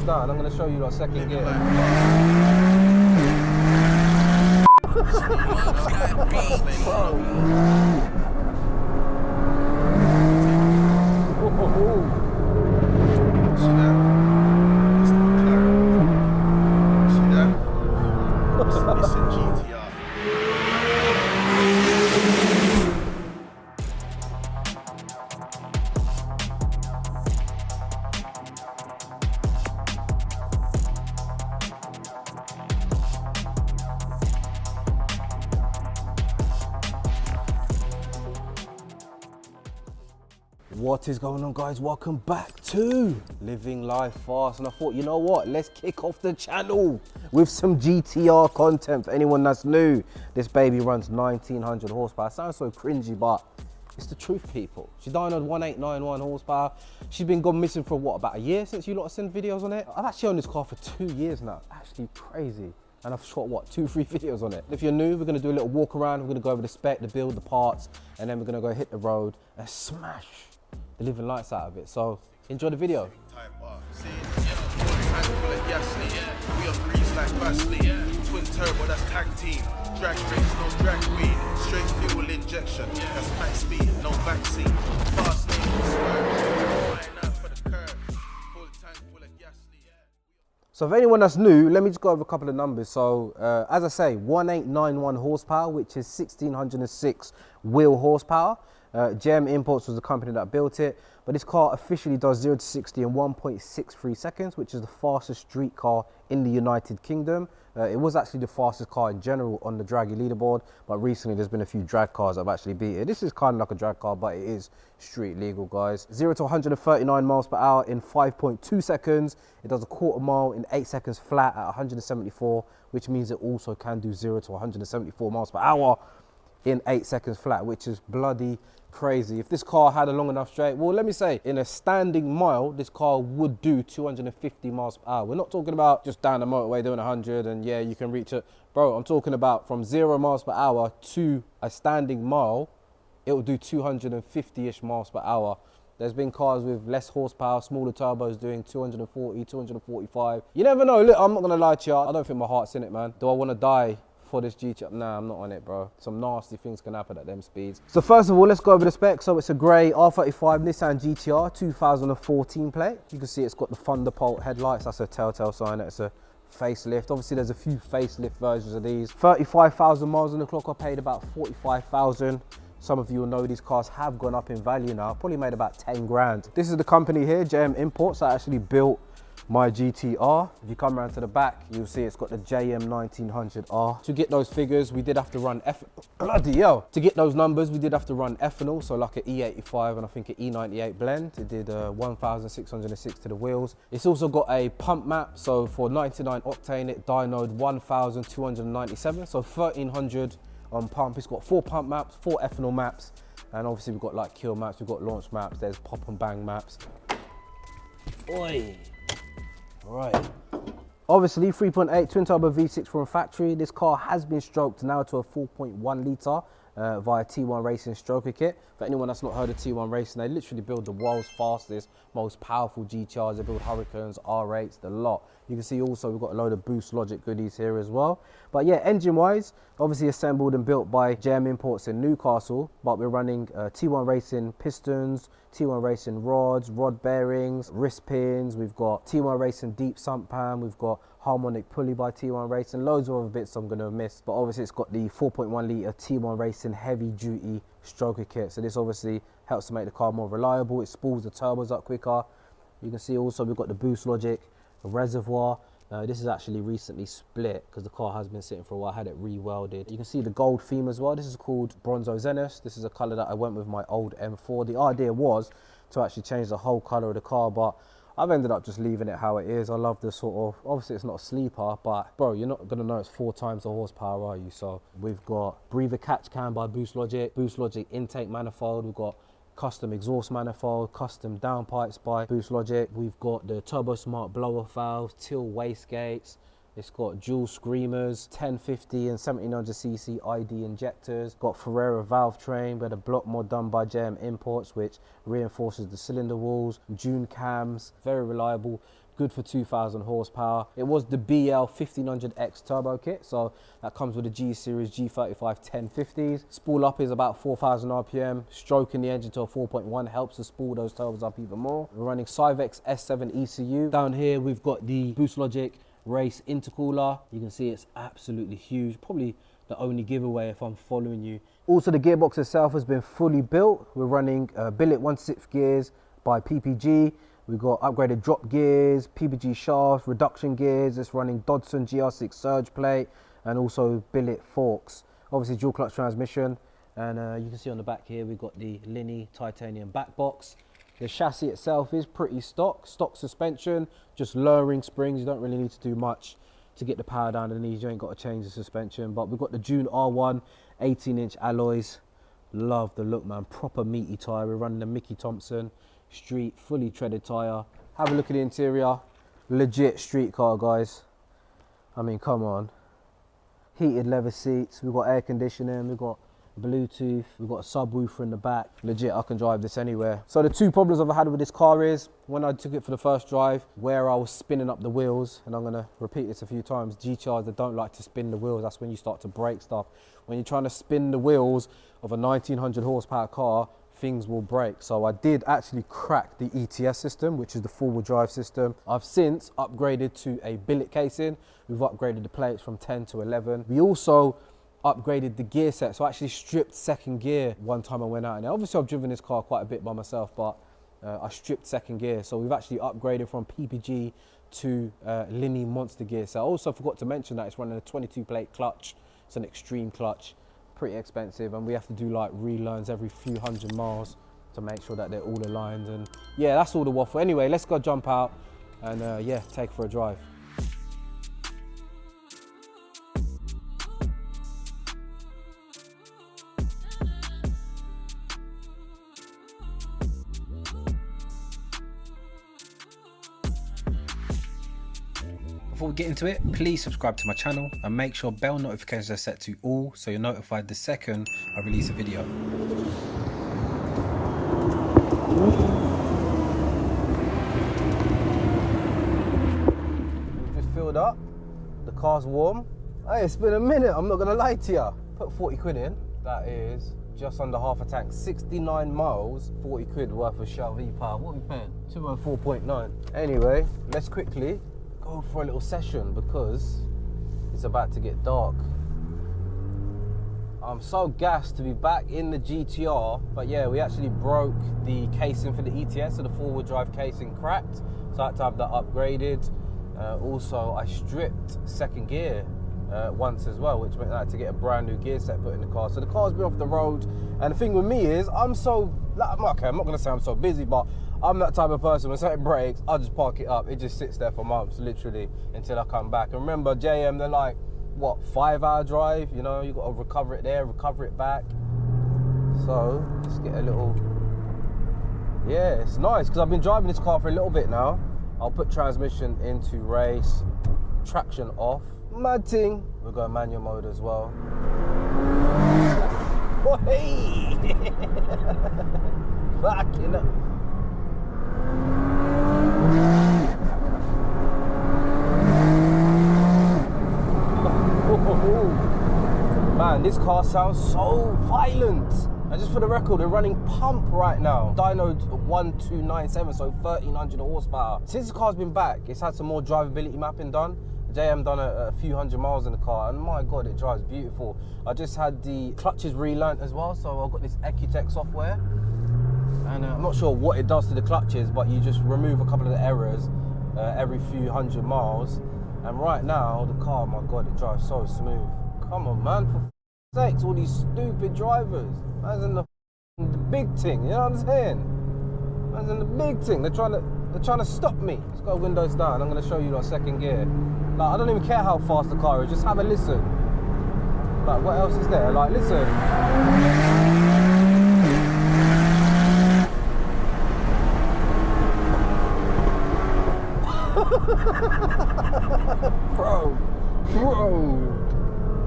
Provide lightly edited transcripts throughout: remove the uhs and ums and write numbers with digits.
down. I'm going to show you our second gear. What is going on, guys? Welcome back to Living Life Fast. And I thought, you know what? Let's kick off the channel with some GTR content. For anyone that's new, this baby runs 1900 horsepower. Sounds so cringy, but it's the truth, people. She dynoed 1891 horsepower. She's been gone missing for what, about a year since you lot sent videos on it? I've actually owned this car for 2 years now. Actually crazy. And I've shot, what, 2-3 videos on it. If you're new, we're gonna do a little walk around. We're gonna go over the spec, the build, the parts, and then we're gonna go hit the road and smash the living lights out of it. So enjoy the video. We are grease like Vaseline. Twin turbo, that's tag team. Drag race, no drag queen. Straight fuel injection, that's max speed, no vaccine. Fast lane, swerve. Line out for the curve. Full tank full of gasoline. So for anyone that's new, let me just go over a couple of numbers. So as I say, 1891 horsepower, which is 1606 wheel horsepower. JM Imports was the company that built it, but this car officially does 0 to 60 in 1.63 seconds, which is the fastest street car in the United Kingdom. It was actually the fastest car in general on the draggy leaderboard, but recently there's been a few drag cars that have actually beat it. This is kind of like a drag car, but it is street legal, guys. 0 to 139 miles per hour in 5.2 seconds. It does a quarter mile in 8 seconds flat at 174, which means it also can do 0 to 174 miles per hour in 8 seconds flat, which is bloody crazy. If this car had a long enough straight, well, let me say, in a standing mile, this car would do 250 miles per hour. We're not talking about just down the motorway doing 100 and yeah, you can reach it. Bro, I'm talking about from 0 miles per hour to a standing mile, it will do 250-ish miles per hour. There's been cars with less horsepower, smaller turbos doing 240, 245. You never know. Look, I'm not gonna lie to you. I don't think my heart's in it, man. Do I want to die for this GTR? Nah, I'm not on it, bro. Some nasty things can happen at them speeds. So first of all, let's go over the specs. So it's a grey R35 Nissan GTR 2014 plate. You can see it's got the Thunderbolt headlights. That's a telltale sign that it's a facelift. Obviously there's a few facelift versions of these. 35,000 miles on the clock. I paid about 45,000. Some of you will know these cars have gone up in value now. Probably made about 10 grand. This is the company here, JM Imports, that actually built my GTR. If you come around to the back, you'll see it's got the JM 1900R. To get those figures, we did have to run bloody hell. To get those numbers, we did have to run ethanol, so like an E85 and I think an E98 blend. It did 1,606 to the wheels. It's also got a pump map, so for 99 octane, it dynoed 1,297, so 1,300 on pump. It's got 4 pump maps, 4 ethanol maps, and obviously we've got like kill maps, we've got launch maps, there's pop and bang maps. Oi. Right. Obviously 3.8 twin turbo V6 from factory. This car has been stroked now to a 4.1 litre via T1 Racing stroker kit. For anyone that's not heard of T1 Racing, they literally build the world's fastest, most powerful GTRs. They build Hurricanes, R8s, the lot. You can see also we've got a load of Boost Logic goodies here as well. But yeah, engine wise, obviously assembled and built by JM Imports in Newcastle, but we're running T1 Racing pistons, T1 Racing rods, rod bearings, wrist pins. We've got T1 Racing deep sump pan. We've got harmonic pulley by T1 Racing. Loads of other bits I'm going to miss. But obviously it's got the 4.1 litre T1 Racing heavy duty stroker kit. So this obviously helps to make the car more reliable. It spools the turbos up quicker. You can see also we've got the Boost Logic, a reservoir. This is actually recently split because the car has been sitting for a while. I had it re-welded. You can see the gold theme as well. This is called Bronzo Zenith. This is a colour that I went with my old M4. The idea was to actually change the whole colour of the car, but I've ended up just leaving it how it is. I love the sort of, obviously it's not a sleeper, but bro, you're not gonna know it's 4 times the horsepower, are you? So we've got breather catch cam by Boost Logic intake manifold. We've got custom exhaust manifold, custom downpipes by Boost Logic. We've got the Turbo Smart blower valves, till wastegates, It's got dual screamers, 1050 and 1700cc ID injectors. Got Ferrera valve train, but a block mod done by JM Imports, which reinforces the cylinder walls. June cams, very reliable. Good for 2000 horsepower. It was the BL 1500X turbo kit, so that comes with the G series G35 1050s. Spool up is about 4000 RPM. Stroking the engine to a 4.1 helps to spool those turbos up even more. We're running Cyvex S7 ECU. Down here we've got the Boost Logic Race intercooler. You can see it's absolutely huge, probably the only giveaway if I'm following you. Also, the gearbox itself has been fully built. We're running billet 1/6 gears by PPG. We've got upgraded drop gears, PPG shafts, reduction gears. It's running Dodson GR6 surge plate and also billet forks. Obviously dual clutch transmission, and you can see on the back here we've got the Linny titanium back box. The chassis itself is pretty stock suspension, just lowering springs. You don't really need to do much to get the power down to the knees. You ain't got to change the suspension, but we've got the June R1 18-inch alloys. Love the look, man. Proper meaty tyre. We're running the Mickey Thompson street fully treaded tyre. Have a look at the interior. Legit street car, guys. I mean, come on. Heated leather seats. We've got air conditioning. We've got Bluetooth. We've got a subwoofer in the back. Legit, I can drive this anywhere. So the two problems I've had with this car is when I took it for the first drive, where I was spinning up the wheels, and I'm gonna repeat this a few times, G-Charge, they don't like to spin the wheels. That's when you start to break stuff. When you're trying to spin the wheels of a 1900 horsepower car, things will break. So I did actually crack the ETS system, which is the four-wheel drive system. I've since upgraded to a billet casing. We've upgraded the plates from 10 to 11. We also upgraded the gear set, so I actually stripped second gear one time I went out. And obviously I've driven this car quite a bit by myself, but I stripped second gear. So we've actually upgraded from PPG to Linny monster gear. So I also forgot to mention that it's running a 22 plate clutch. It's an extreme clutch, pretty expensive, and we have to do like relearns every few hundred miles to make sure that they're all aligned. And yeah, that's all the waffle. Anyway, let's go jump out and yeah, take for a drive. Before we get into it, please subscribe to my channel and make sure bell notifications are set to all so you're notified the second I release a video. We've just filled up, the car's warm. Hey, it's been a minute, I'm not gonna lie to you. Put 40 quid in, that is just under half a tank, 69 miles, 40 quid worth of Shell V-Power. What are we paying? 204.9. Anyway, let's quickly go for a little session because it's about to get dark. I'm so gassed to be back in the GTR, but yeah, we actually broke the casing for the ETS, so the four-wheel drive casing cracked, so I had to have that upgraded. Also, I stripped second gear once as well, which meant I had to get a brand new gear set put in the car. So the car's been off the road, and the thing with me is I'm so, okay, I'm not gonna say I'm so busy, but I'm that type of person. When something breaks, I'll just park it up. It just sits there for months, literally, until I come back. And remember, JM, they're like, what, 5-hour drive? You know, you got to recover it there, recover it back. So let's get a little, yeah, it's nice because I've been driving this car for a little bit now. I'll put transmission into race, traction off. Mad thing. We're going manual mode as well. Oh, hey! Fucking up. Man, this car sounds so violent. And just for the record, we're running pump right now. Dyno 1297, so 1300 horsepower. Since the car's been back, it's had some more drivability mapping done. JM done a few hundred miles in the car, and my God, it drives beautiful. I just had the clutches relearnt as well, so I've got this Ecutech software. And I'm not sure what it does to the clutches, but you just remove a couple of the errors every few hundred miles. And right now, the car, my God, it drives so smooth. Come on, man, for sakes, all these stupid drivers. Man's in the big thing, you know what I'm saying? Man's in the big thing. They're trying to stop me. Let's go windows down. I'm going to show you like second gear. Like, I don't even care how fast the car is. Just have a listen. Like, what else is there? Like, listen.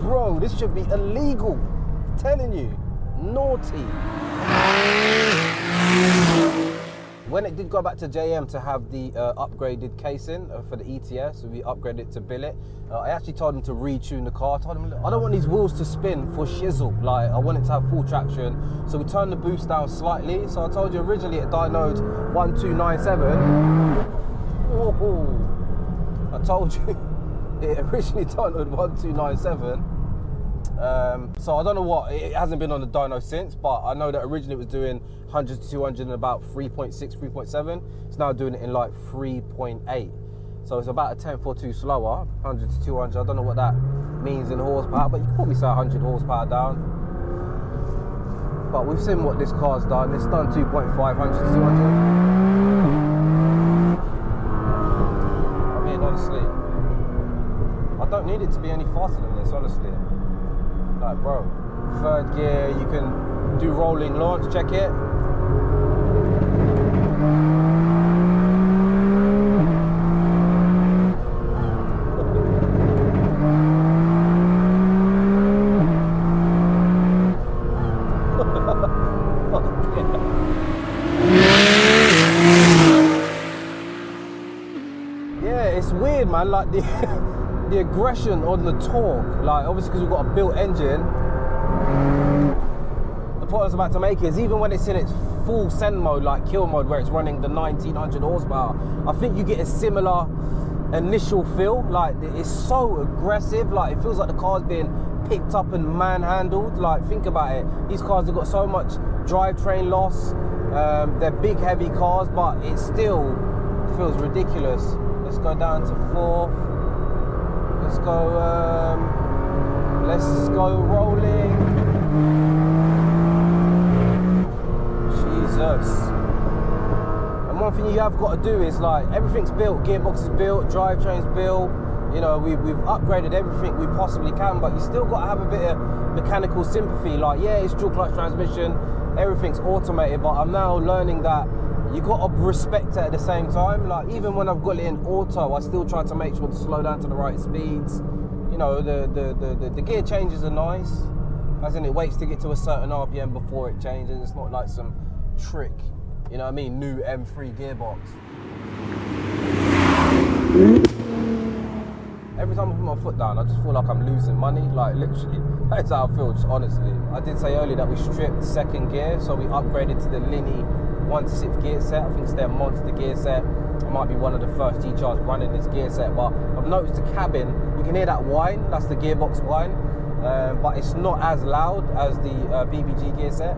Bro, this should be illegal. I'm telling you, naughty. When it did go back to JM to have the upgraded casing for the ETS, we upgraded it to billet. I actually told him to retune the car. I told him, look, I don't want these wheels to spin for shizzle. Like, I want it to have full traction. So we turned the boost down slightly. So I told you originally it dynoed 1297. I told you it originally dynoed 1297. So I don't know what, it hasn't been on the dyno since, but I know that originally it was doing 100 to 200 in about 3.6, 3.7. It's now doing it in like 3.8. So it's about a 10th or 2 slower, 100 to 200. I don't know what that means in horsepower, but you can probably say 100 horsepower down. But we've seen what this car's done. It's done 2.5, 100 to 200. I mean, honestly, I don't need it to be any faster than this, honestly. Like, bro, third gear, you can do rolling launch, check it. Yeah, it's weird, man, like the aggression on the torque, like obviously because we've got a built engine, the point I was about to make is even when it's in its full send mode, like kill mode, where it's running the 1900 horsepower, I think you get a similar initial feel. Like, it's so aggressive, like it feels like the car's being picked up and manhandled. Like, think about it, these cars have got so much drivetrain loss, they're big heavy cars, but it still feels ridiculous. Let's go down to 4th. Let's go rolling. Jesus. And one thing you have got to do is, like, everything's built, gearbox is built, drivetrain's built, you know, we've upgraded everything we possibly can, but you still got to have a bit of mechanical sympathy. Like, yeah, it's dual clutch transmission, everything's automated, but I'm now learning that you got to respect it at the same time. Like, even when I've got it in auto, I still try to make sure to slow down to the right speeds. You know, the gear changes are nice, as in it waits to get to a certain RPM before it changes. It's not like some trick, you know what I mean, new M3 gearbox. Every time I put my foot down, I just feel like I'm losing money. Like, literally, that's how I feel, just honestly. I did say earlier that we stripped second gear, so we upgraded to the Linny 1/6 gear set. I think it's their monster gear set. I might be one of the first G-Charge running this gear set, but I've noticed the cabin, you can hear that whine, that's the gearbox whine, but it's not as loud as the BBG gear set.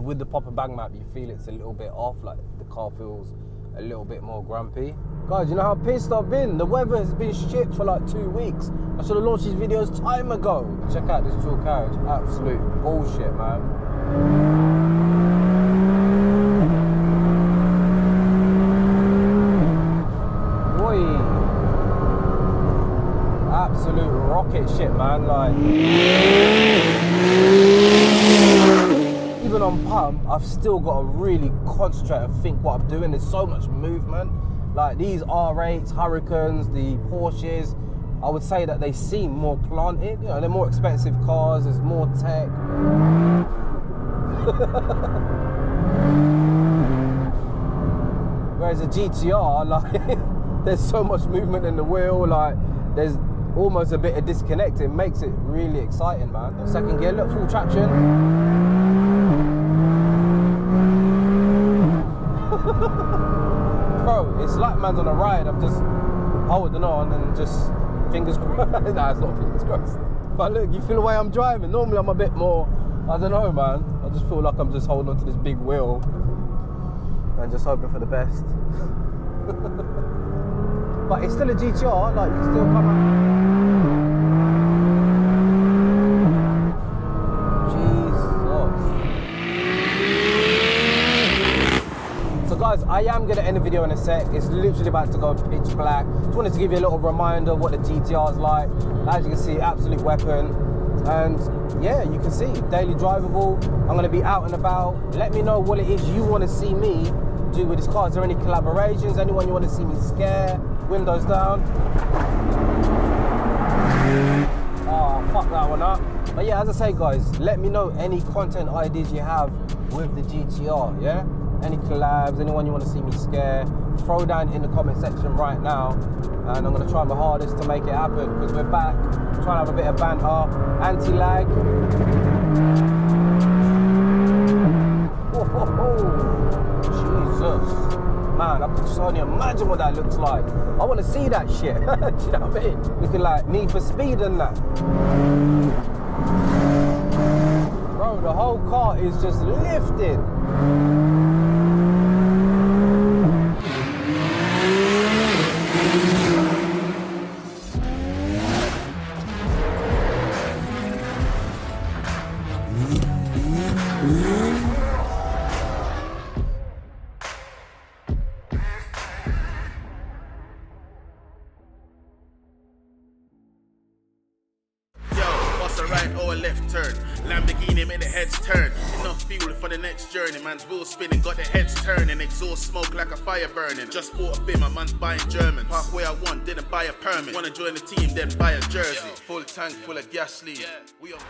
With the popper bang map, you feel it's a little bit off, like the car feels a little bit more grumpy. Guys, you know how pissed I've been? The weather has been shit for like 2 weeks. I should have launched these videos time ago. Check out this dual carriage, absolute bullshit, man. Boy, absolute rocket shit, man. Like, even on pump, I've still got to really concentrate and think what I'm doing. There's so much movement. Like, these R8s, Hurricanes, the Porsches, I would say that they seem more planted. You know, they're more expensive cars, there's more tech. Whereas a GTR, like, there's so much movement in the wheel, like, there's almost a bit of disconnect. It makes it really exciting, man. Second gear, look, full traction. Bro, it's like man's on a ride. I'm just holding on and just fingers crossed. Nah, it's not fingers crossed. But look, you feel the way I'm driving. Normally I'm a bit more, I don't know, man. I just feel like I'm just holding on to this big wheel and just hoping for the best. But it's still a GTR, like, you can still come out. Guys, I am going to end the video in a sec. It's literally about to go pitch black. Just wanted to give you a little reminder of what the GTR is like. As you can see, absolute weapon. And yeah, you can see, daily drivable. I'm gonna be out and about. Let me know what it is you wanna see me do with this car. Is there any collaborations? Anyone you wanna see me scare? Windows down. Oh, fuck that one up. But yeah, as I say guys, let me know any content ideas you have with the GTR, yeah? Any collabs, anyone you want to see me scare, throw down in the comment section right now, and I'm going to try my hardest to make it happen, because we're back, trying to have a bit of banter, anti-lag. Jesus. Man, I could just only imagine what that looks like. I want to see that shit. Do you know what I mean? Looking like Need for Speed and that. Bro, the whole car is just lifting. A right or a left turn. Lamborghini made the heads turn. Enough fuel for the next journey. Man's wheel spinning, got the heads turning. Exhaust smoke like a fire burning. Just bought a bin, my man's buying German. Halfway I want, didn't buy a permit. Wanna join the team, then buy a jersey. Full tank full of gas lead. We on